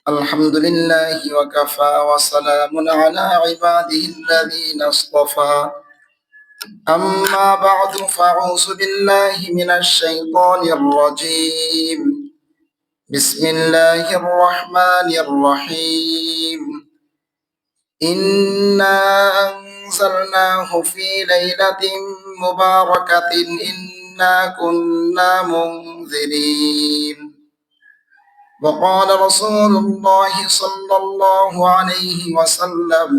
الحمد لله وكفى وسلام على عباده الذين اصطفى أما بعد فأعوذ بالله من الشيطان الرجيم بسم الله الرحمن الرحيم إنا أنزلناه في ليلة مباركة إنا كنا منذرين وقال رسول الله صلى الله عليه وسلم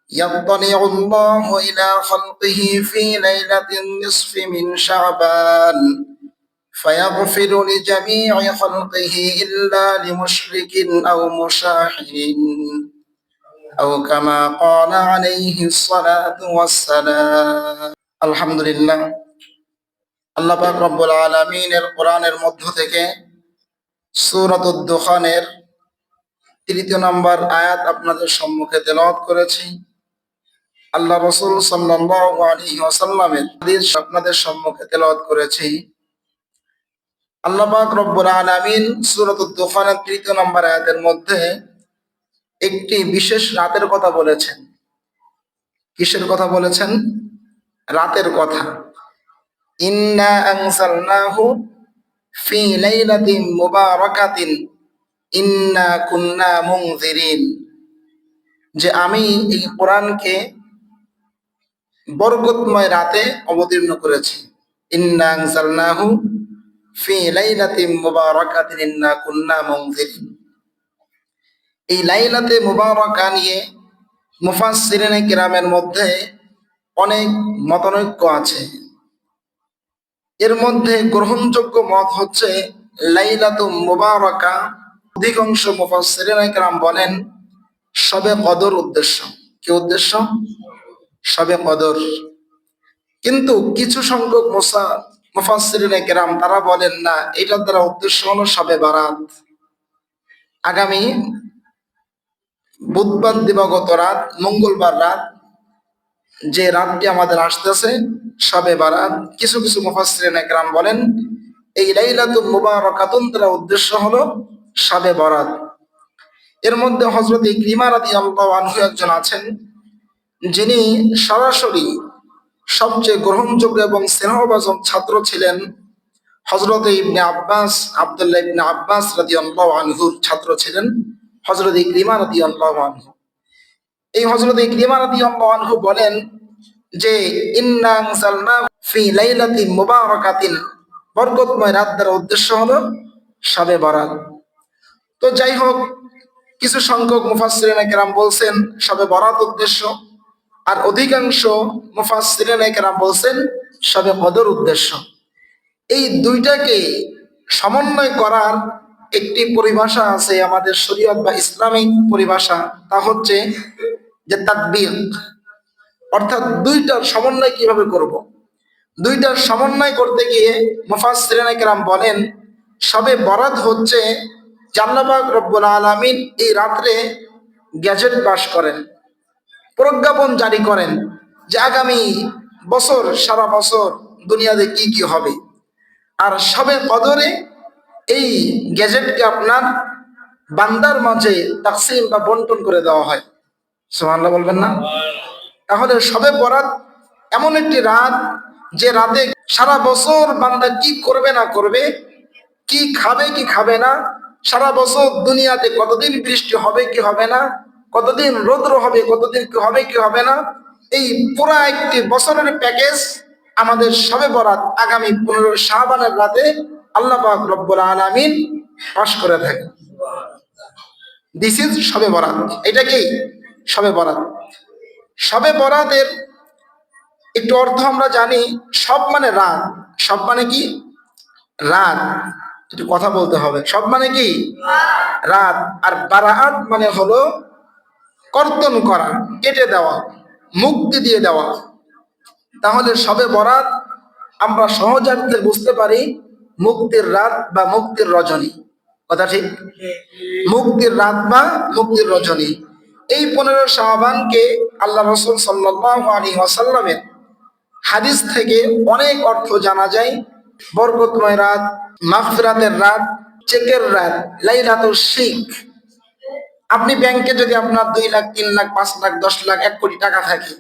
يطلع الله إلى خلقه في ليلة النصف من شعبان فيغفر لجميع خلقه إلا لمشرك أو مشاحن أو كما قال عليه الصلاة والسلام الحمد لله আল্লাহ পাক রব্বুল আলামিনের কোরআনের মধ্য থেকে সূরাতুদ দুখানের ৩য় নম্বর আয়াত আপনাদের সম্মুখে তেলাওয়াত করেছি। আল্লাহ রাসূল সাল্লাল্লাহু আলাইহি ওয়াসাল্লামের হাদিস আপনাদের সম্মুখে তেলাওয়াত করেছি। আল্লাহ পাক রব্বুল আলামিন সূরাতুদ দুখানের ৩য় নম্বর আয়াতের মধ্যে একটি বিশেষ রাতের কথা বলেছেন। কিসের কথা বলেছেন? রাতের কথা। ইন্না আনজালনাহু ফি লাইলাতিন মুবারাকাতিন ইন্না কুন্না মুনজিরিন, যে আমি এই কোরআনকে বরকতময় রাতে অবতীর্ণ করেছি। ইন্না আনজালনাহু ফি লাইলাতিন মুবারাকাতিন ইন্না কুন্না মুনজিরিন। এই লাইলাতে মুবারাকা নিয়ে মুফাসসিরিনে কিরামের মধ্যে অনেক মতানৈক্য আছে। এর মধ্যে গ্রহণযোগ্য মত হচ্ছে লাইলাতুল মুবারাকা। অধিকাংশ মুফাসসিরিনে কিরাম বলেন শবে কদর উদ্দেশ্য। কি উদ্দেশ্য? শবে কদর। কিন্তু কিছু সংখ্যক মুফাসসিরিনে কিরাম তারা বলেন না, এটার দ্বারা উদ্দেশ্য হলো শবে বারাত। আগামী বুধবার দিবাগত রাত, মঙ্গলবার রাত, যে রাতটি আমাদের আসতেছে শবে বারাত। কিছু কিছু মুফাসসিরিনে কিরাম বলেন এই লাইলাতুল মুবারাকাতুন দ্বারা উদ্দেশ্য হলো শবে বারাত। এর মধ্যে হযরত ইকরিমা রাদিয়াল্লাহু আনহু একজন আছেন, যিনি সরাসরি সবচেয়ে গ্রহণযোগ্য এবং স্নেহভাজন ছাত্র ছিলেন। হযরত ইবনে আব্বাস, আব্দুল্লাহ ইবনে আব্বাস রাদিয়াল্লাহু আনহুর ছাত্র ছিলেন হযরত ইকরিমা রাদিয়াল্লাহু আনহু। এই হযরত ইকরিমা রাদিয়াল্লাহু আনহু বলেন যে ইন্না আনজালনাহু ফি লাইলাতিন মুবারাকাতিন, বরকতময় রাত দ্বারা উদ্দেশ্য হলো শবে বরাত। তো যাই হোক, কিছু সংখ্যক মুফাসসিরিনে কেরাম বলছেন শবে বরাত উদ্দেশ্য, আর অধিকাংশ মুফাসসিরিনে কেরাম বলছেন শবে কদর উদ্দেশ্য। এই দুইটাকে সমন্বয় করার একটি পরিভাষা আছে আমাদের শরীয়ত বা ইসলামিক পরিভাষা, তা হচ্ছে যে তাকবীর। অর্থাৎ দুইটার সমন্বয় কিভাবে করব। দুইটার সমন্বয় করতে গিয়ে মুফাসসিরিনে কেরাম বলেন শবে বরাত হচ্ছে আল্লাহ পাক রব্বুল আলামিন এই রাত্রে গ্যাজেট পাস করেন, প্রজ্ঞাপন জারি করেন যে আগামী বছর, সারা বছর দুনিয়াতে কি কি হবে। আর শবে কদরে এই গ্যাজেটকে আপনার বান্দার মাঝে তাকসিম বা বন্টন করে দেওয়া হয়। সুবহানাল্লাহ বলবেন না? তাহলে শবে বরাত এমন একটি রাত, যে রাতে সারা বছর বান্দা কি করবে না করবে, কি খাবে কি খাবে না, সারা বছর দুনিয়াতে কতদিন বৃষ্টি হবে কি হবে না, কতদিন রৌদ্র হবে, কতদিন কি হবে কি হবে না, এই পুরা একটি বছরের প্যাকেজ আমাদের শবে বরাত আগামী 15 শাবানের রাতে আল্লাহ পাক রব্বুল আলামিন পাশ করে থাকে। দিস ইজ শবে বরাত। এটা কি শবে বরাত? শবে বরাতের একটু অর্থ আমরা জানি। সব মানে রাত। সব মানে কি? রাত। একটু কথা বলতে হবে। সব মানে কি? রাত। আর বারাত মানে হলো কর্তন করা, কেটে দেওয়া, মুক্তি দিয়ে দেওয়া। তাহলে শবে বরাত আমরা সহজার্থে বুঝতে পারি মুক্তির রাত বা মুক্তির রজনী। কথা ঠিক? মুক্তির রাত বা মুক্তির রজনী। এই 15 শাবানকে আল্লাহ রাসূল সাল্লাল্লাহু আলাইহি ওয়াসাল্লামের হাদিস থেকে অনেক অর্থ জানা যায়। বরকতময় রাত, মাগফিরাতের রাত, চেকের রাত, লাইলাতুল শিক, আপনি ব্যাংকে যদি আপনার 2 লাখ 3 লাখ 5 লাখ 10 লাখ 1 কোটি টাকা থাকে,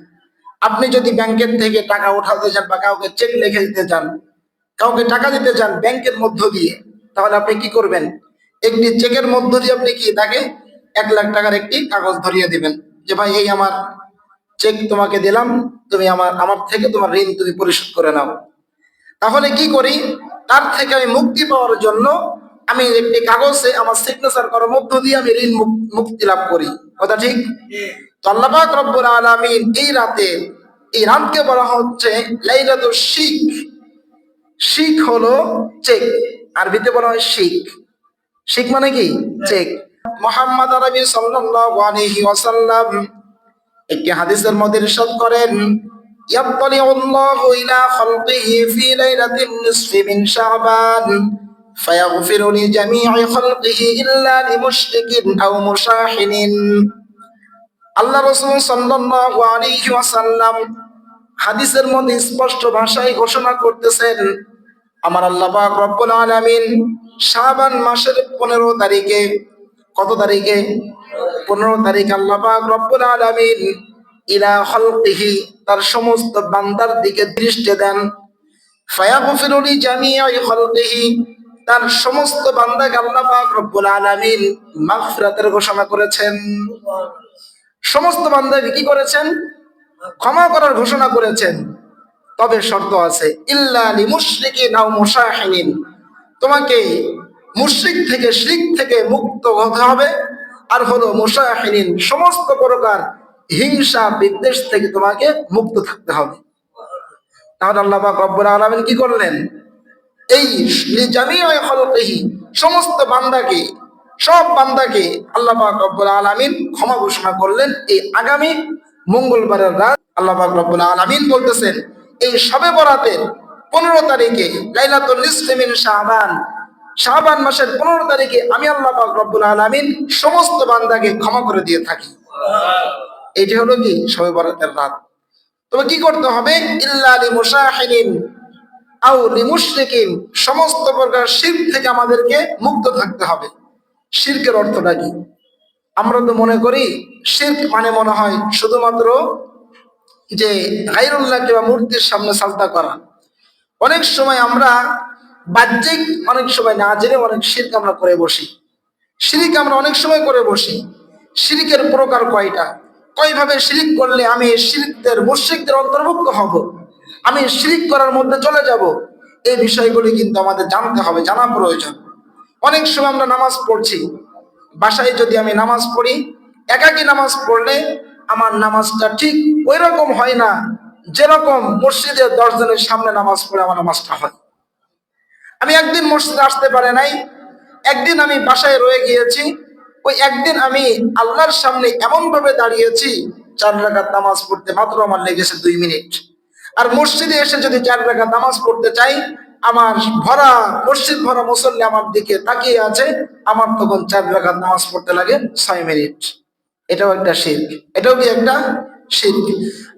আপনি যদি ব্যাংকের থেকে টাকা উঠাতে চান বা কাউকে চেক লিখে দিতে চান, কাউকে টাকা দিতে চান ব্যাংকের মধ্য দিয়ে, তাহলে আপনি কি করবেন? একটি চেকের মধ্য দিয়ে আপনি কি তাকে 1 লাখ টাকার একটি কাগজ ধরিয়ে দিবেন যে ভাই এই আমার চেক তোমাকে দিলাম, তুমি আমার থেকে তোমার ঋণ তুমি পরিশোধ করে নাও। তাহলে কি করি, তার থেকে আমি মুক্তি পাওয়ার জন্য আমি একটি কাগজে আমার সিগনেচার করার মধ্য দিয়ে আমি ঋণ মুক্তি লাভ করি। কথা ঠিক? তো আল্লাহ পাক রব্বুল আলামিন এই রাতে, এই রাতকে বলা হচ্ছে লাইলাতুল শিখ। শিখ হলো চেক, আরবিতে বলা হয় শিখ। শিখ মানে কি? চেক। মুহাম্মদ আরবি সাল্লাল্লাহু আলাইহি ওয়াসাল্লাম একটি হাদিসের মধ্যে ইরশাদ করেন, ইয়াত্তালিউল্লাহু ইলা খালকিহি ফি লাইলাতিন নিসফি মিন শাবান ফায়াগফিরু লিজামি'i খালকিহি ইল্লা লিমুশরিকিন আও মুশাহিনিন। আল্লাহ রাসূল সাল্লাল্লাহু আলাইহি ওয়াসাল্লাম হাদিসের মধ্যে স্পষ্ট ভাষায় ঘোষণা করতেছেন, আমার আল্লাহ পাক রব্বুল আলামিন শাবান মাসের 15 তারিখে, কত তারিখে? 15 তারিখ আল্লাহ পাক রব্বুল আলামিন ইলা খালকিহি তার সমস্ত বান্দার দিকে দৃষ্টি দেন, ফায়াগফিরু লিজামি'i খালকিহি তার সমস্ত বান্দাকে আল্লাহ পাক রব্বুল আলামিন মাগফিরাতের ঘোষণা করেছেন। সমস্ত বান্দাকে কি করেছেন? ক্ষমা করার ঘোষণা করেছেন। তবে শর্ত আছে, ইল্লা লিমুশরিকিন আও মুশাহিনিন, তোমাকে মুশরিক থেকে, শিরক থেকে মুক্ত হতে হবে, আর হলো মুশাহিনিন সমস্ত প্রকার হিংসা বিদ্বেষ থেকে তোমাকে মুক্ত থাকতে হবে। তাহলে আল্লাহ পাক রব্বুল আলামিন কি করলেন? এই লিজামি'i খালকিহি সমস্ত বান্দাকে, সব বান্দাকে আল্লাহ পাক রব্বুল আলামিন ক্ষমা ঘোষণা করলেন এই আগামী মঙ্গলবারের রাত। আল্লাহ পাক রব্বুল আলামিন বলতেছেন এই শবে বরাতের 15 তারিখে, লাইলাতুল নিসফি মিন শাবান, শাবান মাসের 15 তারিখে আমি আল্লাহ পাক রব্বুল আলামিন সমস্ত বান্দাকে ক্ষমা করে দিয়ে থাকি। এটি হলো কি শবে বরাতের রাত। তবে কি করতে হবে? ইল্লা লিমুশাহিনিন আও লিমুশরিকিন সমস্ত প্রকার শিরক থেকে আমাদেরকে মুক্ত থাকতে হবে। শিরকের অর্থটা কি? আমরা তো মনে করি শিরক মানে মনে হয় শুধুমাত্র যে গায়রুল্লাহকে বা মূর্তির সামনে সাজদা করা। অনেক সময় আমরা বাহ্যিক, অনেক সময় না জেনে অনেক শিরক আমরা করে বসি। শিরক আমরা অনেক সময় করে বসি। শিরকের প্রকার কয়টা? কয়ভাবে শিরক করলে আমি শিরকদের, মুশরিকদের অন্তর্ভুক্ত হব, আমি শিরক করার মধ্যে চলে যাব, এই বিষয়গুলি কিন্তু আমাদের জানতে হবে, জানা প্রয়োজন। অনেক সময় আমরা নামাজ পড়ছি, বাসায় যদি আমি নামাজ পড়ি, একাকী নামাজ পড়লে আমার নামাজটা ঠিক ওই রকম হয় না যেরকম মসজিদের 10 জনের সামনে নামাজ পড়ে আমার নামাজটা হয়। আমি একদিন মসজিদে আসতে পারে নাই, একদিন আমি বাসায় রয়ে গিয়েছি, ওই একদিন আমি আল্লাহর সামনে এমন ভাবে দাঁড়িয়েছি 4 রাকাত নামাজ পড়তে মাত্র আমার লেগেছে 2 মিনিট। আর মসজিদে এসে যদি 4 রাকাত নামাজ পড়তে চাই, আমার ভরা মসজিদ ভরা মুসল্লি আমার দিকে তাকিয়ে আছে, আমার তখন 4 রাকাত নামাজ পড়তে লাগে 6 মিনিট। এটাও একটা শিরক, এটাও কি একটা শিরক।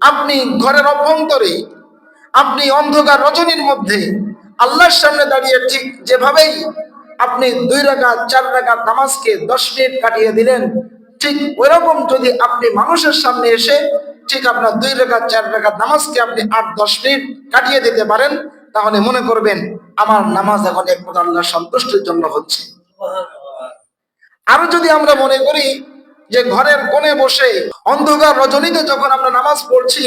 আপনি ঘরের অভ্যন্তরে, আপনি অন্ধকার রজনীর মধ্যে আল্লাহর সামনে দাঁড়িয়ে ঠিক যেভাবেই আপনি 2 রাকাত 4 রাকাত নামাজকে 10 মিনিট কাটিয়ে দিলেন, ঠিক ওইরকম যদি আপনি মানুষের সামনে এসে ঠিক আপনার 2 রাকাত 4 রাকাত নামাজকে আপনি 8-10 মিনিট কাটিয়ে দিতে পারেন, তাহলে মনে করবেন আমার নামাজ এখন একমাত্র আল্লাহর সন্তুষ্টির জন্য হচ্ছে। আরো যদি আমরা মনে করি যে ঘরের কোণে বসে অন্ধকার রজনীতে যখন আমরা নামাজ পড়ছি,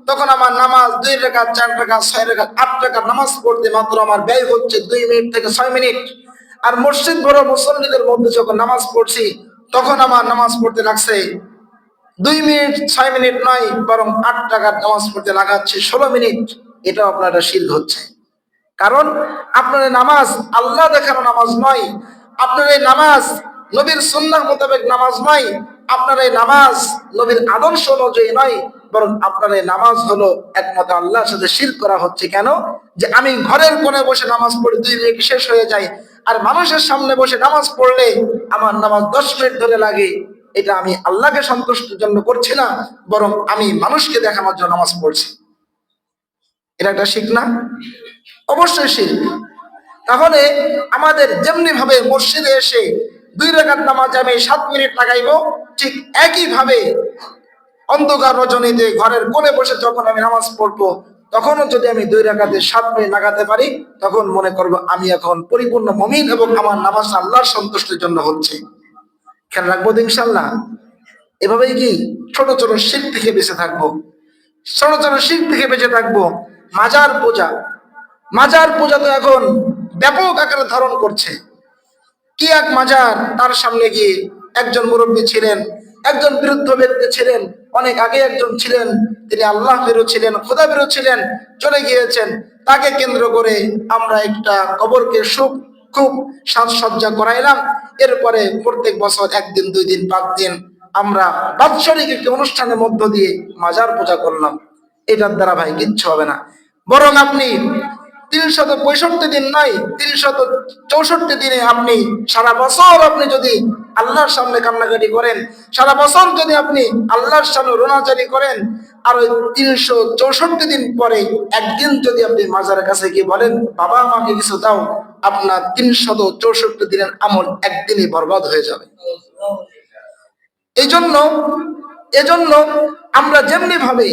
তখন আমার নামাজ 2 রাকাত 4 রাকাত 6 রাকাত 8 রাকাত নামাজ পড়তে মাত্র আমার ব্যয় হচ্ছে 2 মিনিট থেকে 6 মিনিট। আর মসজিদ ভরা মুসল্লিদের মধ্যে যখন নামাজ পড়ছি, তখন আমার নামাজ পড়তে লাগছে 2 মিনিট 6 মিনিট নয়, বরং 8 রাকাত নামাজ পড়তে লাগাচ্ছে 16 মিনিট। এটাও আপনার একটা শিরক হচ্ছে। কারণ আপনার এই নামাজ আল্লাহ দেখানো নামাজ নয়, আপনার এই নামাজ নবীর সুন্নাহ মোতাবেক নামাজ নয়, আপনার এই নামাজ নবীর আদর্শ অনুযায়ী নয়, বরং আপনার এই নামাজ হলো একমাত্র আল্লাহর সাথে শিরক করা হচ্ছে। কেন? যে আমি ঘরের কোণে বসে নামাজ পড়ে 2 মিনিট শেষ হয়ে যায়, আর মানুষের সামনে বসে নামাজ পড়লে আমার নামাজ 10 মিনিট ধরে লাগে। এটা আমি আল্লাহকে সন্তুষ্টির জন্য করছি না, বরং আমি মানুষকে দেখানোর জন্য নামাজ পড়ছি। এটা একটা শিরক না? অবশ্যই শিরক। তাহলে আমাদের যেমনি ভাবে মসজিদে এসে 2 রাকাত নামাজ আমি 7 মিনিট লাগাইবো, ঠিক একই ভাবে অন্ধকার রজনীতে ঘরের কোণে বসে যখন আমি নামাজ পড়বো, তখনও যদি আমি 2 রাকাতে 7 মিনিট লাগাতে পারি, তখন মনে করব আমি এখন পরিপূর্ণ মুমিন এবং আমার নামাজ আল্লাহর সন্তুষ্টির জন্য হচ্ছে। খেয়াল রাখবো তো ইনশাআল্লাহ। এভাবেই কি ছোট ছোট শিরক থেকে বেঁচে থাকবো, ছোট ছোট শিরক থেকে বেঁচে থাকবো। মাজার পূজা, মাজার পূজা তো এখন ব্যাপক আকারে ধারণ করছে। কি এক মাজার, তার সামনে গিয়ে একজন মুরব্বী ছিলেন, একজন বৃদ্ধ ব্যক্তি ছিলেন, অনেক আগে একজন ছিলেন, তিনি আল্লাহ বেরো ছিলেন, খোদা বেরো ছিলেন, চলে গিয়েছেন। তাকে কেন্দ্র করে আমরা একটা কবরকে খুব সাজসজ্জা করাইলাম। এরপরে প্রত্যেক বছর 1 দিন 2 দিন 5 দিন আমরা বাৎসরিক একটি অনুষ্ঠানের মধ্য দিয়ে মাজার পূজা করলাম। এটার দ্বারা ভাই কিচ্ছু হবে না। বরং আপনি 365 দিন নয়, 364 দিনে আপনি সারা বছর আপনি যদি আল্লাহর সামনে কান্নাকাটি করেন, সারা বছর যদি আপনি আল্লাহর সামনে রোনাজারি করেন, আর ওই 364 দিন পরে একদিন যদি আপনি মাজারের কাছে গিয়ে বলেন বাবা আমাকে কিছু দাও, আপনার 364 দিনের আমল একদিনই বরবাদ হয়ে যাবে। এজন্য আমরা যেমনি ভাবে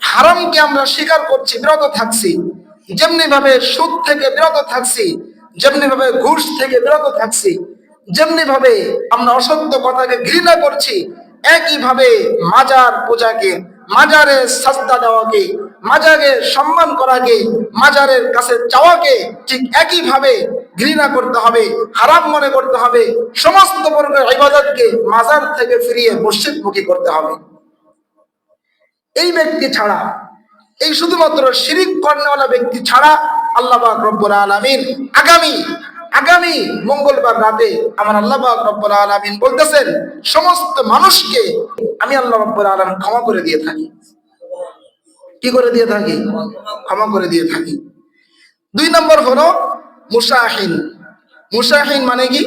হারামকে আমরা স্বীকার করছি, বিরত থাকছি, যেমনি ভাবে সুদ থেকে বিরত থাকছি, যেমনি ভাবে ঘুষ থেকে বিরত থাকছি, যেমনি ভাবে আমরা অসত্য কথাকে ঘৃণা করছি, একই ভাবে মাজার পূজাকে, মাজারে সাজদা দেওয়াকে, মাজারে সম্মান করাকে, মাজারের কাছে চাওয়াকে ঠিক একই ভাবে ঘৃণা করতে হবে, হারাম মনে করতে হবে। সমস্ত প্রকার ইবাদতকে মাজার থেকে ফিরিয়ে মসজিদমুখী করতে হবে। এই ব্যক্তি ছাড়া, এই শুধুমাত্র শিরিক করেওয়ালা ব্যক্তি ছাড়া আল্লাহ পাক রব্বুল আলামিন আগামী মঙ্গলবার রাতে আমার আল্লাহ পাক রব্বুল আলামিন বলতেছেন সমস্ত মানুষকে আমি আল্লাহ রব্বুল আলামিন ক্ষমা করে দিয়ে থাকি। কি করে দিয়ে থাকি? ক্ষমা করে দিয়ে থাকি। 2 নম্বর হলো মুসাহিন। মুসাহিন মানে কি?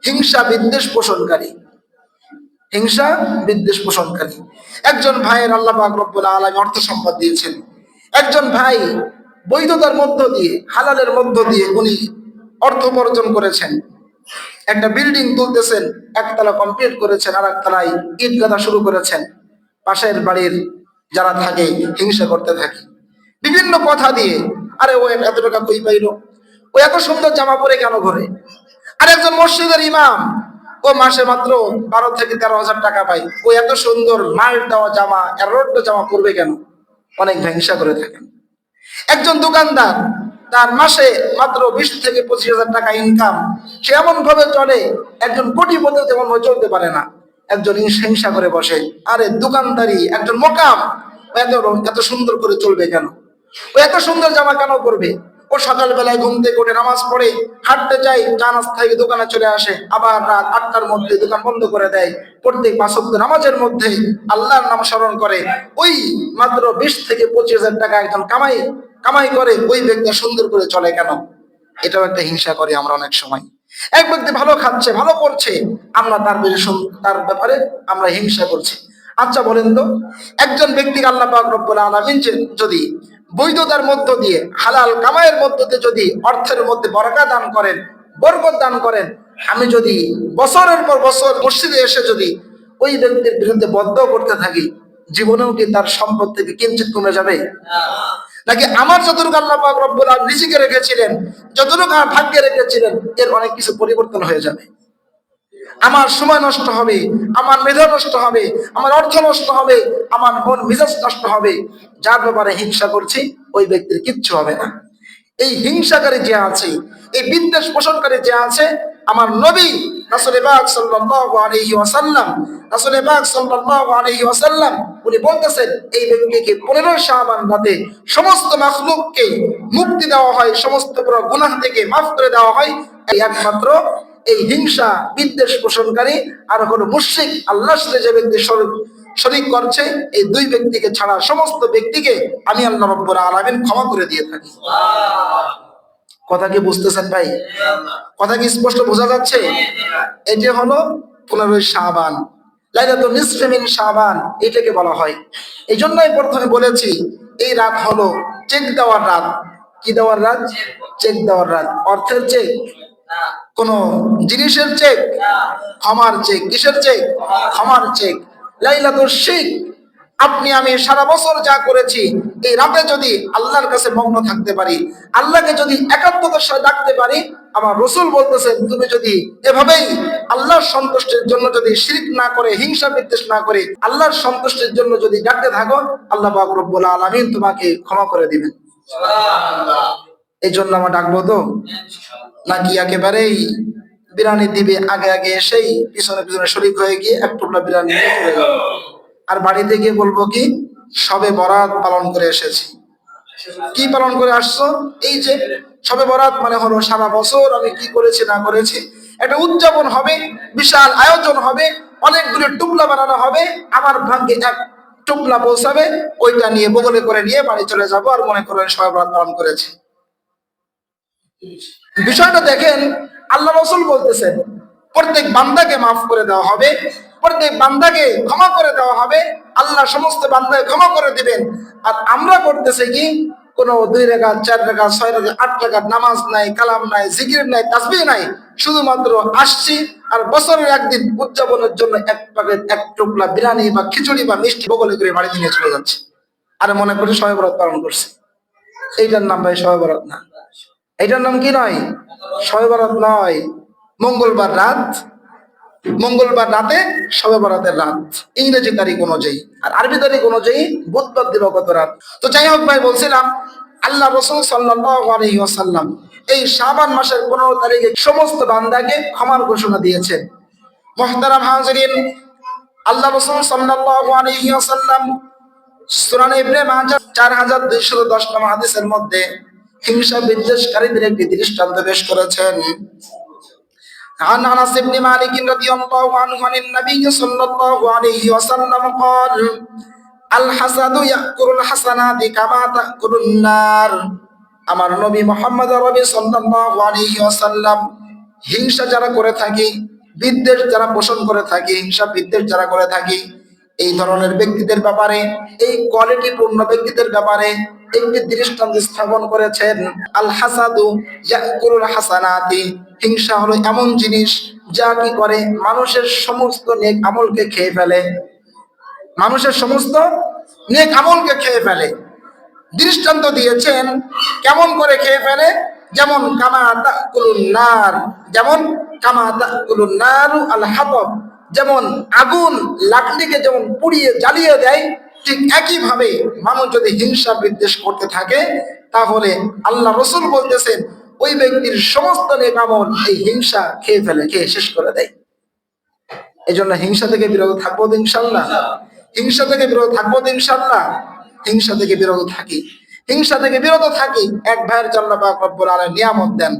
হিংসা বিদ্বেষ পোষণকারী। হিংসা বিদ্বেষ পোষণকারী। একজন ভাইয়ের আল্লাহ পাক রব্বুল আলামিন অর্থ সম্পদ দিয়েছেন। একজন ভাই বৈধতার মধ্য দিয়ে, হালালের মধ্য দিয়ে উনি অর্থ উপার্জন করেছেন। একটা বিল্ডিং তুলতেছেন, একতলা কমপ্লিট করেছেন, আর একতলায় ইট গাঁথা শুরু করেছেন। পাশের বাড়ির যারা থাকে হিংসা করতে থাকে বিভিন্ন কথা দিয়ে। আরে ও এত টাকা কই পাইলো, ও এত সুন্দর জামা পরে কেন ঘরে? আর একজন মসজিদের ইমাম, ও মাসে মাত্র 12 থেকে 13,000 টাকা পায়, ও এত সুন্দর মাল দেওয়া জামা, রোড জামা পরবে কেন? অনেক হিংসা করে থাকেন। একজন দোকানদার, তার মাসে মাত্র 20 থেকে 25,000 টাকা ইনকাম, সে এমন ভাবে চলে একজন কোটিপতি তেমন ভাবে চলতে পারে না। একজন হিংসা করে বসে, আরে দোকানদারি একজন মোকাম, এত সুন্দর করে চলবে কেন? ও এত সুন্দর জামা কেন পরবে? ও সকালবেলায় ঘুম থেকে উঠে নামাজ পড়ে হাঁটতে যায়, চা নাস্তা থেকে দোকানে চলে আসে, আবার রাত 8টার মধ্যে দোকান বন্ধ করে দেয়। প্রত্যেক 5 ওয়াক্ত নামাজের মধ্যে আল্লাহর নাম স্মরণ করে। ওই মাত্র 20 থেকে 25,000 টাকা একজন কামাই করে, ওই ব্যক্তি সুন্দর করে চলে কেন? এটাও একটা হিংসা করে আমরা অনেক সময়। এক ব্যক্তি ভালো খাচ্ছে, ভালো করছে, আমরা তার ব্যাপারে আমরা হিংসা করছি। আচ্ছা বলেন তো, একজন ব্যক্তিকে আল্লাহ পাক রব্বুল আলামিন যদি বৈধতার মধ্য দিয়ে, হালাল কামাইয়ের মধ্য দিয়ে যদি অর্থের মধ্যে বরকত দান করেন, আমি যদি বছরের পর বছর মসজিদে এসে যদি ওই ব্যক্তির বিরুদ্ধে বদদোয়া করতে থাকি, জীবনেও কি তার সম্পদ থেকে কিঞ্চিত কমে যাবে? নাকি আমার যতটুকু আল্লাহ পাক রব্বুল আলামিন রিজিকে রেখেছিলেন, যতটুকু আমার ভাগ্যে রেখেছিলেন, এর অনেক কিছু পরিবর্তন হয়ে যাবে। আমার সময় নষ্ট হবে, আমার মেধা নষ্ট হবে, আমার অর্থ নষ্ট হবে, আমার মন মেজাজ নষ্ট হবে। যার ব্যাপারে হিংসা করছি ওই ব্যক্তির কিচ্ছু হবে না। এই হিংসাকারী যে আছে, এই বিদ্বেষ পোষণকারী যে আছে, আমার নবী রাসূল পাক সাল্লাল্লাহু আলাইহি ওয়াসাল্লাম উনি বলতেছেন এই ব্যক্তিকে 15 শাবান রাতে সমস্ত মাখলুককে মুক্তি দেওয়া হয়, সমস্ত বড় গুনাহ থেকে মাফ করে দেওয়া হয় একমাত্র এই হিংসা বিদ্বেষ পোষণকারী আর হলো মুশরিক, আল্লাহর সাথে যে ব্যক্তি শরীক করছে, এই 2 ব্যক্তিকে ছাড়া সমস্ত ব্যক্তিকে আমি আল্লাহ রাব্বুল আলামিন ক্ষমা করে দিয়ে থাকি। কথা কি বুঝতেছেন ভাই? কথা কি স্পষ্ট বোঝা যাচ্ছে? এটা হলো 15 শাবান, লাইলাতুন নিসফি মিন শাবান, এটাকে বলা হয়। এই জন্যই প্রথমে বলেছি এই রাত হলো চেক দেওয়ার রাত। কি দেওয়ার রাত? চেক দেওয়ার রাত। অর্থের চেক, কোন জিনিসের চেক, ক্ষমার চেক। কিসের চেক? ক্ষমার চেক। লাইলাতুল শিক, আপনি আমি সারা বছর যা করেছি, এই রাতে যদি আল্লাহর কাছে মগ্ন থাকতে পারি, আল্লাহকে যদি একাত্মতার সাথে ডাকতে পারি, আমার রাসূল বলতেছেন তুমি যদি এভাবেই আল্লাহর সন্তুষ্টির জন্য যদি শিরক না করে, হিংসা বিদ্বেষ না করে আল্লাহর সন্তুষ্টির জন্য যদি ডাকতে থাকো, আল্লাহ পাক রব্বুল আলামিন তোমাকে ক্ষমা করে দিবেন। সুবহানাল্লাহ। এই জন্য আমরা ডাকবো তো, নাকি একেবারেই বিরানি দিবে আগে আগে এসেই পিছনে পিছনে শরীক হয়ে গিয়ে এক টুকরা বিরানি নিয়ে চলে যাবো, আর বাড়িতে গিয়ে বলবো কি সবে বরাত পালন করে এসেছি। কি পালন করে আসছো? এই যে সবে বরাত মানে হলো সারা বছর আমি কি করেছি না করেছি একটা উদযাপন হবে, বিশাল আয়োজন হবে, অনেকগুলো টুকলা বানানো হবে, আমার ভাগ্যে এক টুকলা পৌঁছাবে, ওইটা নিয়ে বগলে করে নিয়ে বাড়ি চলে যাব, আর মনে করেন সবে বরাত পালন করেছি। বিষয়টা দেখেন, আল্লাহ রাসূল বলতেছেন প্রত্যেক বান্দাকে মাফ করে দেওয়া হবে, প্রত্যেক বান্দাকে ক্ষমা করে দেওয়া হবে, আল্লাহ সমস্ত বান্দাকে ক্ষমা করে দিবেন। আর আমরা করতেছি কি, কোনো 2 রাকাত 4 রাকাত 6 রাকাত 8 রাকাত নামাজ নাই, কালাম নাই, জিকির নাই, তাসবিহ নাই, শুধুমাত্র আসছি আর বছরের একদিন উদযাপনের জন্য এক প্যাকেট এক টুকরা বিরিয়ানি বা খিচুড়ি বা মিষ্টি বগলে করে বাড়িতে নিয়ে চলে যাচ্ছে, আর মনে করি শবে বরাত পালন করছে। এইটার নাম ভাই শবে বরাত না, এটার নাম কি নয়? শবে বরাত নয়। মঙ্গলবার রাত, মঙ্গলবার রাতে শবে বরাতের রাত, ইংরেজি তারিখ অনুযায়ী, আর আরবি তারিখ অনুযায়ী বুধবার দিবাগত রাত। তো যাই হোক ভাই, বলছিলাম আল্লাহ রাসূল সাল্লাল্লাহু আলাইহি ওয়াসাল্লাম এই শাবান মাসের 15 তারিখে সমস্ত বান্দাকে ক্ষমার ঘোষণা দিয়েছেন। মুহতারাম হাজিরিন, আল্লাহ রাসূল সাল্লাল্লাহু আলাইহি ওয়াসাল্লাম সুনান ইবনে মাজাহ 4210 নম্বর হাদিসের মধ্যে হিংসা বিদ্বেষকারীদের একটি দৃষ্টান্ত পেশ করেছেন। عن انس بن مالك رضي الله عنه عن النبي صلى الله عليه وسلم قال الحسد يأكل الحسنات كما تأكل النار। আমার নবী মুহাম্মদ আরবি সাল্লাল্লাহু আলাইহি ওয়াসাল্লাম হিংসা যারা করে থাকি, বিদ্বেষ যারা পোষণ করে থাকি, হিংসা বিদ্বেষ যারা করে থাকি, এই ধরনের ব্যক্তিদের ব্যাপারে, এই কোয়ালিটি পূর্ণ ব্যক্তিদের ব্যাপারে একটি দৃষ্টান্ত স্থাপন করেছেন। আল হাসাদু ইয়াকুলুল হাসানাতি, হিংসা হলো এমন জিনিস যা কি করে মানুষের সমস্ত নেক আমলকে খেয়ে ফেলে, মানুষের সমস্ত নেক আমলকে খেয়ে ফেলে। দৃষ্টান্ত দিয়েছেন কেমন করে খেয়ে ফেলে, যেমন কামা তাকুলুন নার, যেমন কামা তাকুলুন নারু আল হাতব, যেমন আগুন লাকড়িকে যেমন পুড়িয়ে জ্বালিয়ে দেয়, ঠিক একই ভাবে মানুষ যদি হিংসা বিদ্বেষ করতে থাকে, তাহলে আল্লাহ রাসূল বলতেছেন ওই ব্যক্তির সমস্ত নেক আমল এই হিংসা খেয়ে ফেলে, খেয়ে শেষ করে দেয়। এই জন্য হিংসা থেকে বিরত থাকবো ইনশাআল্লাহ, হিংসা থেকে বিরত থাকবো ইনশাআল্লাহ, হিংসা থেকে বিরত থাকি, হিংসা থেকে বিরত থাকি। এক ভাইয়ের জন্য আল্লাহ পাক রব্বুল আলামিন নিয়ামত দেন,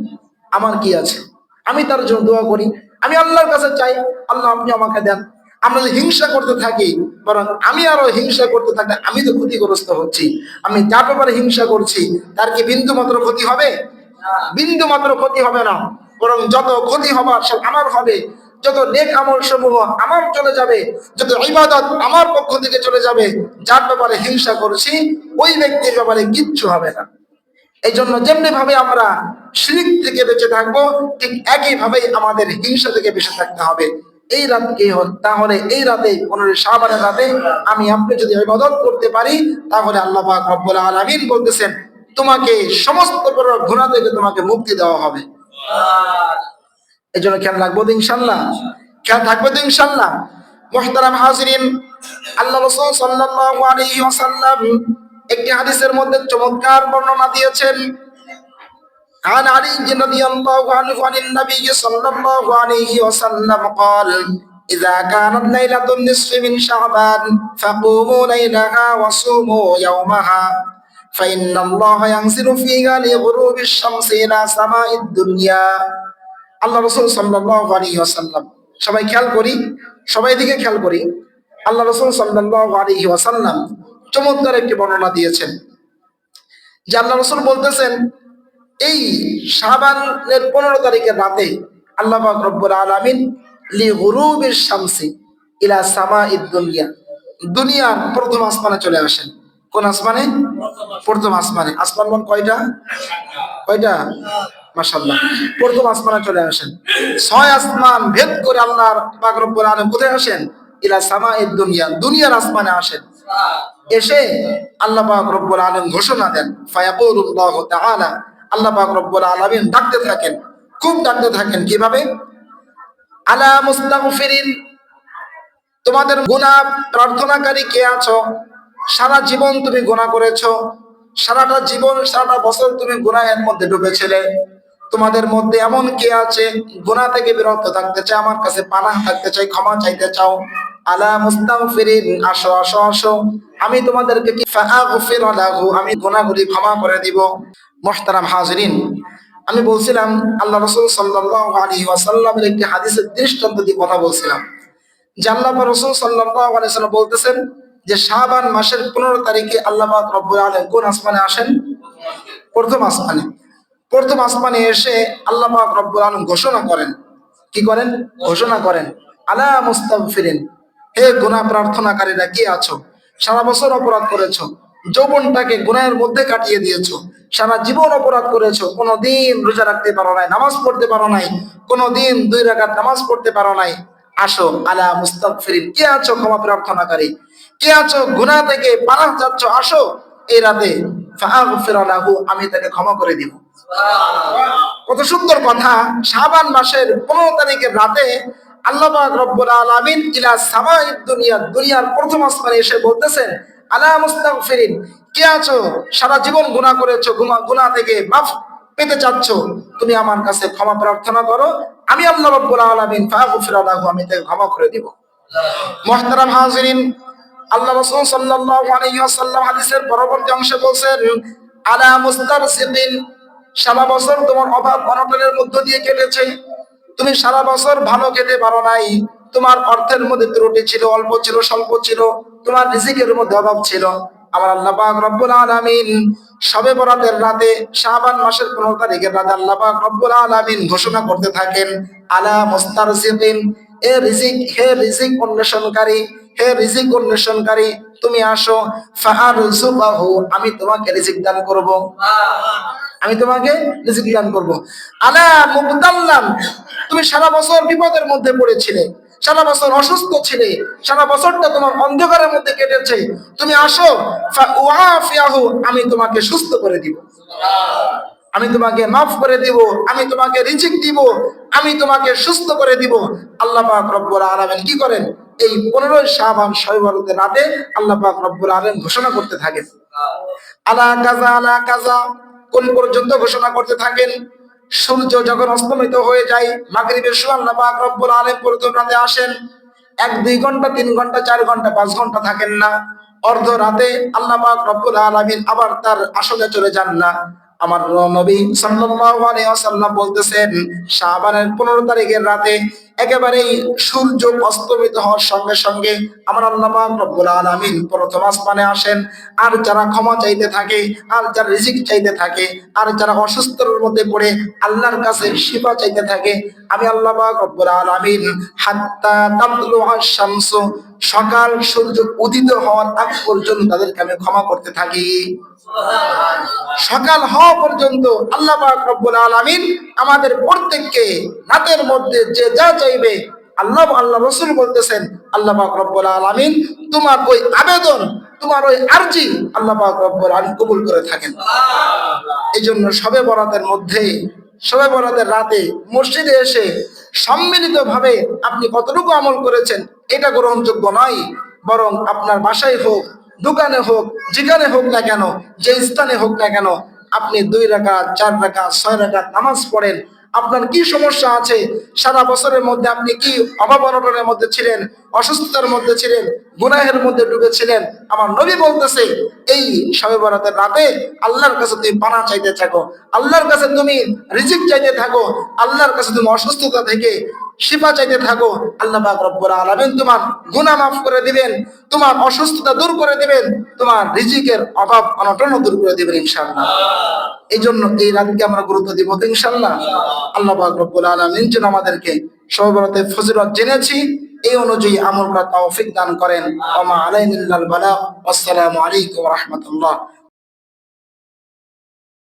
আমার কি আছে, আমি তার জন্য দোয়া করি, আমি আল্লাহর কাছে চাই আল্লাহ আপনি আমাকে দেন। আমরা যদি হিংসা করতে থাকি, বরং আমি আরো হিংসা করতে থাকি, আমি তো ক্ষতিগ্রস্ত হচ্ছি। আমি যার ব্যাপারে হিংসা করছি তার কি বিন্দু মাত্র ক্ষতি হবে? বিন্দু মাত্র ক্ষতি হবে না, বরং যত ক্ষতি হবার সব আমার হবে, যত নেক আমল সমূহ আমার চলে যাবে, যত ইবাদত আমার পক্ষ থেকে চলে যাবে। যার ব্যাপারে হিংসা করছি ওই ব্যক্তির ব্যাপারে কিচ্ছু হবে না। এই জন্য যেমনি ভাবে আমরা শিরক থেকে বেঁচে থাকবো, ঠিক একই ভাবে আমাদের হিংসা থেকে বেঁচে থাকতে হবে। এই রাত কি হল, তাহলে এই রাতে 15 শাবানের রাতে আমি আপনি যদি ইবাদত করতে পারি, তাহলে আল্লাহ পাক রব্বুল আলামিন বলতেছেন তোমাকে সমস্ত প্রকার গুনাহ থেকে তোমাকে মুক্তি দেওয়া হবে। এই জন্য খেয়াল রাখবো ইনশাআল্লাহ, খেয়াল থাকবো তো ইনশাআল্লাহ। মুহতারাম হাজিরিন, আল্লাহ রাসূল সাল্লাল্লাহু আলাইহি ওয়াসাল্লাম একটি হাদিসের মধ্যে চমৎকার বর্ণনা দিয়েছেন। عن علي رضي الله عنه عن النبي صلى الله عليه وسلم قال إذا كانت ليلة النصف من شعبان فقوموا ليلها وصوموا يومها فإن الله ينزل فيها لغروب الشمس إلى سماء الدنيا। আল্লাহ রাসূল সাল্লাল্লাহু আলাইহি ওয়াসাল্লাম, সবাই খেয়াল করি, সবাই দিকে খেয়াল করি, আল্লাহ রাসূল সাল্লাল্লাহু আলাইহি ওয়াসাল্লাম চমৎকার একটি বর্ণনা দিয়েছেন যে আল্লাহ রাসূল বলতেছেন এই শাবানের 15 তারিখের রাতে আল্লাহ পাক রব্বুল আলামিন লিগুরুবিশ শামসি ইলা সামাইদ দুনিয়া, দুনিয়ার প্রথম আসমানে চলে আসেন। কোন আসমানে? প্রথম আসমানে। আসমান কয়টা? কয়টা? মাশাআল্লাহ, প্রথম আসমানে চলে আসেন। 6 আসমান ভেদ করে আল্লাহ পাক রব্বুল আলামিন কোথায় আসেন? ইলা সামাইদ দুনিয়া, দুনিয়ার আসমানে আসেন। এসে আল্লাহ পাক রব্বুল আলামিন ঘোষণা দেন, ফায়াকুলুল্লাহু তাআলা, আল্লাহ পাক রব্বুল আলামিন ডাকতে থাকেন, খুব ডাকতে থাকেন। কিভাবে? আলা মুস্তাগফিরিন, তোমাদের গুনাহ প্রার্থনাকারী কে আছো? সারা জীবন তুমি গুনাহ করেছো, সারাটা জীবন সারাটা বছর তুমি গুনাহের মধ্যে ডুবেছিলে। তোমাদের মধ্যে এমন কে আছে গুনাহ থেকে বিরত থাকতে চায়, আমার কাছে পানাহ থাকতে চাই, ক্ষমা চাইতে চাও? আলা মুস্তাগফিরিন, আসো আসো আসো, আমি তোমাদেরকে কি ফাআগফির লাহু, আমি গুনাহগুলি ক্ষমা করে দিব। মুহতারাম হাজিরিন, আমি বলছিলাম আল্লাহ রাসূল সাল্লাল্লাহু আলাইহি ওয়াসাল্লামের একটি হাদিসের দৃষ্টান্ত দিয়ে কথা বলছিলাম যে আল্লাহ রাসূল সাল্লাল্লাহু আলাইহি ওয়াসাল্লাম বলতেছেন যে শাবান মাসের 15 তারিখে আল্লাহ পাক রব্বুল আলামিন কোন আসমানে আসেন? প্রথম আসমানে। প্রথম আসমানে এসে আল্লাহ পাক রব্বুল আলামিন ঘোষণা করেন, কি করেন? ঘোষণা করেন, আলা মুস্তাগফিরিন, হে গুনাহ প্রার্থনাকারীরা কি আছো? সারা বছর অপরাধ করেছো, যৌবনটাকে গুনাহের মধ্যে কাটিয়ে দিয়েছো, সারা জীবন অপরাধ করেছো, কোনোদিন রোজা রাখতে পারো নাই, নামাজ পড়তে পারো নাই, কোনোদিন 2 রাকাত নামাজ পড়তে পারো নাই। আসো, আলা মুস্তাগফিরিন, কে আছো ক্ষমা প্রার্থনাকারী, কে আছো গুনাহ থেকে পানাহ চাচ্ছ, আসো এই রাতে, ফাআগফির লাহু, আমি তাকে ক্ষমা করে দিব। কত সুন্দর কথা! শাবান মাসের 15 তারিখের রাতে আল্লাহ পাক রব্বুল আলামিন ইলা সামাইদ দুনিয়া, দুনিয়ার প্রথম আসমানে এসে বলতেছেন, আলা মুস্তাগফিরিন, কে আছো সারা জীবন গুনাহ করেছো, গুনাহ থেকে মাফ পেতে চাচ্ছ, তুমি আমার কাছে ক্ষমা প্রার্থনা করো, আমি আল্লাহ রব্বুল আলামিন ফাগফির লাহু, আমি তাকে ক্ষমা করে দিব। মুহতারাম হাজিরিন, আল্লাহ রাসূল সাল্লাল্লাহু আলাইহি ওয়াসাল্লাম হাদিসের পরবর্তী অংশে বলেন, আলা মুস্তারসিদিন, সারা বছর তোমার অভাব অনটনের মধ্য দিয়ে কেটেছে, তুমি সারা বছর ভালো খেতে পারো নাই, তোমার অর্থের মধ্যে ত্রুটি ছিল, অল্প ছিল, স্বল্প ছিল, তোমার রিজিকের মধ্যে অভাব ছিল। আমার আল্লাহ পাক রব্বুল আলামিন শবে বরাতের রাতে, শাবান মাসের 15 তারিখের রাতে আল্লাহ পাক রব্বুল আলামিন ঘোষণা করতে থাকেন, আলা মুস্তারসিদিন, এ রিজিক, হে রিজিক অন্বেষণকারী, হে রিজিক অন্বেষণকারী, তুমি আসো, ফাআরযুকাহু, আমি তোমাকে রিজিক দান করব, আমি তোমাকে রিজিক দান করব। আলা মুবতাল্লান, তুমি সারা বছর বিপদের মধ্যে পড়েছিলে, সারা বছর অসুস্থ ছিলে, সারা বছরটা তোমার অন্ধকারের মধ্যে কেটেছে, তুমি আসো, ফাউআফিয়াহু, আমি তোমাকে সুস্থ করে দিব, আমি তোমাকে মাফ করে দিব, আমি তোমাকে রিজিক দিব, আমি তোমাকে সুস্থ করে দিব। আল্লাহ পাক রব্বুল আলামিন কি করেন? এই 15 শাবান শবে বরাতের রাতে আল্লাহ পাক রব্বুল আলামিন ঘোষণা করতে থাকেন, আলা কাযা আলা কাযা, কোন পর্যন্ত ঘোষণা করতে থাকেন? সূর্য যখন অস্তমিত হয়ে যায়, মাগরিবের সময় আল্লাহ পাক রব্বুল আলামিন প্রথম রাতে আসেন, 1-2 ঘন্টা, 3 ঘন্টা, 4 ঘন্টা, 5 ঘন্টা থাকেন না। অর্ধ রাতে আল্লাহ পাক রব্বুল আলামিন আবার তার আসলে চলে যান না। আমার নবী সাল্লাল্লাহু আলাইহি ওয়াসাল্লাম বলতেছেন, শাবানের 15 তারিখের রাতে একেবারেই সূর্য অস্তমিত হওয়ার সঙ্গে সঙ্গে আমার আল্লাহ পাক রব্বুল আলামিন প্রথম আসমানে আসেন। আর যারা ক্ষমা চাইতে থাকে, আর যারা রিজিক চাইতে থাকে, আর যারা অসুস্থতার মধ্যে পড়ে আল্লাহর কাছে শিফা চাইতে থাকে, আমি আল্লাহ পাক রব্বুল আলামিন হাত্তা তাতলু আশ-শামসু, সকাল সূর্য উদিত হওয়ার আগ পর্যন্ত তাদেরকে আমি ক্ষমা করতে থাকি। সকাল হওয়া পর্যন্ত আল্লাহ পাক রব্বুল আলামিন আমাদের প্রত্যেককে রাতের মধ্যে যে যা চাইবে, আল্লাহ রাসূল বলতেছেন, আল্লাহ পাক রব্বুল আলামিন তোমার ওই আবেদন, তোমার ওই আরজি আল্লাহ পাক রব্বুল আলামিন কবুল করে থাকেন। এইজন্য শবে বরাতের মধ্যে, শবে বরাতের রাতে মসজিদে এসে সম্মিলিতভাবে আপনি কতটুকু আমল করেছেন এটা গ্রহণযোগ্য নয়, বরং আপনার বাসায় হোক, দোকানে হোক, যেখানে হোক না কেন, যে স্থানে হোক না কেন, আপনি 2 রাকাত, 4 রাকাত, 6 রাকাত নামাজ পড়েন। আপনার কি সমস্যা আছে? সারা বছরের মধ্যে আপনি কি অভাব অনটনের মধ্যে ছিলেন, অসুস্থতার মধ্যে ছিলেন, গুনাহের মধ্যে ডুবেছিলেন, আমার নবী বলতেছে এই শবে বরাতের রাতে আল্লাহর কাছে তুমি পানাহ চাইতে থাকো, আল্লাহর কাছে তুমি রিজিক চাইতে থাকো, আল্লাহর কাছে তুমি অসুস্থতা থেকে শিফা চাইতে থাকো, আল্লাহ পাক রব্বুল আলামিন তোমার গুনাহ মাফ করে দিবেন, তোমার অসুস্থতা দূর করে দিবেন, তোমার রিজিকের অভাব অনটন দূর করে দিবেন ইনশাআল্লাহ। এই জন্য এই রাতকে আমরা গুরুত্ব দিব তো ইনশাআল্লাহ। আল্লাহ পাক রব্বুল আলামিন যেন আমাদেরকে শবে বরাতের ফজিলত জেনেছি এই অনুযায়ী আমল করার তৌফিক দান করেন। ওয়া মা আলাইনা ইল্লাল বালাগ। আসসালামু আলাইকুম ওয়া রাহমাতুল্লাহ।